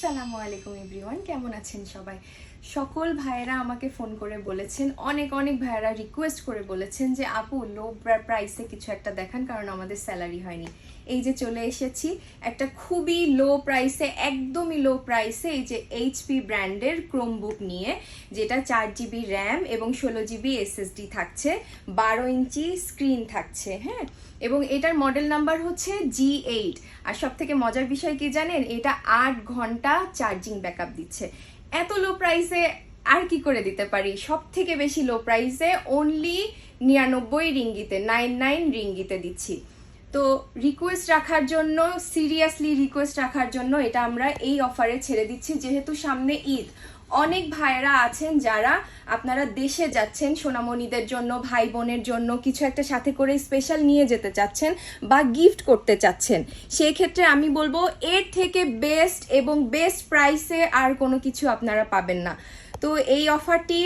আসসালামু আলাইকুম এভরিওয়ান, কেমন আছেন সবাই? সকল ভাইয়েরা আমাকে ফোন করে বলেছেন, অনেক ভাইয়েরা রিকোয়েস্ট করে বলেছেন যে আপু লো প্রাইসে কিছু একটা দেখান, কারণ আমাদের স্যালারি হয়নি। এই যে চলে এসেছি একটা খুবই লো প্রাইসে, একদমই লো প্রাইসে, এই যে এইচপি ব্র্যান্ডের ক্রোমবুক নিয়ে, যেটা 4GB র্যাম এবং 16GB SSD থাকছে, 12 ইঞ্চি স্ক্রিন থাকছে, হ্যাঁ। এবং এটার মডেল নাম্বার হচ্ছে G8। আর সব থেকে মজার বিষয় কি জানেন, এটা 8 ঘন্টা চার্জিং ব্যাকআপ দিচ্ছে। এত লো প্রাইসে আর কি করে দিতে পারি? সব থেকে বেশি লো প্রাইসে অনলি 99 রিঙ্গিতে, 99 রিঙ্গিতে দিচ্ছি। তো রিকোয়েস্ট রাখার জন্য, সিরিয়াসলি রিকোয়েস্ট রাখার জন্য এটা আমরা এই অফারে ছেড়ে দিচ্ছি, যেহেতু সামনে ঈদ। অনেক ভাইয়েরা আছেন যারা আপনারা দেশে যাচ্ছেন সোনামণিদের জন্য, ভাই বোনের জন্য কিছু একটা সাথে করে স্পেশাল নিয়ে যেতে চাচ্ছেন বা গিফট করতে চাচ্ছেন। সেই ক্ষেত্রে আমি বলবো এর থেকে বেস্ট এবং বেস্ট প্রাইসে আর কোনো কিছু আপনারা পাবেন না। তো এই অফারটি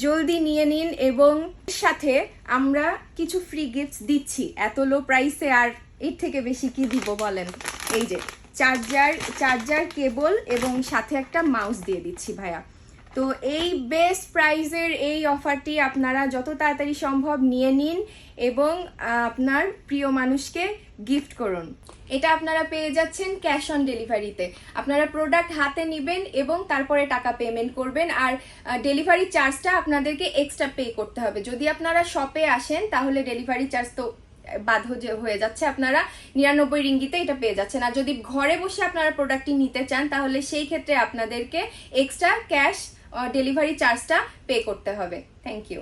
জলদি নিয়ে নিন, এবং সাথে আমরা কিছু ফ্রি গিফটস দিচ্ছি। এত লো প্রাইসে আর এর থেকে বেশি কি দিব বলেন? এই যে চার্জার কেবল এবং সাথে একটা মাউস দিয়ে দিচ্ছি ভাইয়া। তো এই বেস্ট প্রাইজের এই অফারটি আপনারা যত তাড়াতাড়ি সম্ভব নিয়ে নিন এবং আপনার প্রিয় মানুষকে গিফট করুন। এটা আপনারা পেয়ে যাচ্ছেন ক্যাশ অন ডেলিভারিতে। আপনারা প্রোডাক্ট হাতে নেবেন এবং তারপরে টাকা পেমেন্ট করবেন, আর ডেলিভারি চার্জটা আপনাদেরকে এক্সট্রা পে করতে হবে। যদি আপনারা শপে আসেন তাহলে ডেলিভারি চার্জ তো বাদ হয়ে যাচ্ছে, আপনারা 99 রিঙ্গিতে এটা পেয়ে যাচ্ছেন। আর যদি ঘরে বসে আপনারা প্রোডাক্টটি নিতে চান তাহলে সেই ক্ষেত্রে আপনাদেরকে এক্সট্রা ক্যাশ ডেলিভারি চার্জটা পে করতে হবে। Thank you.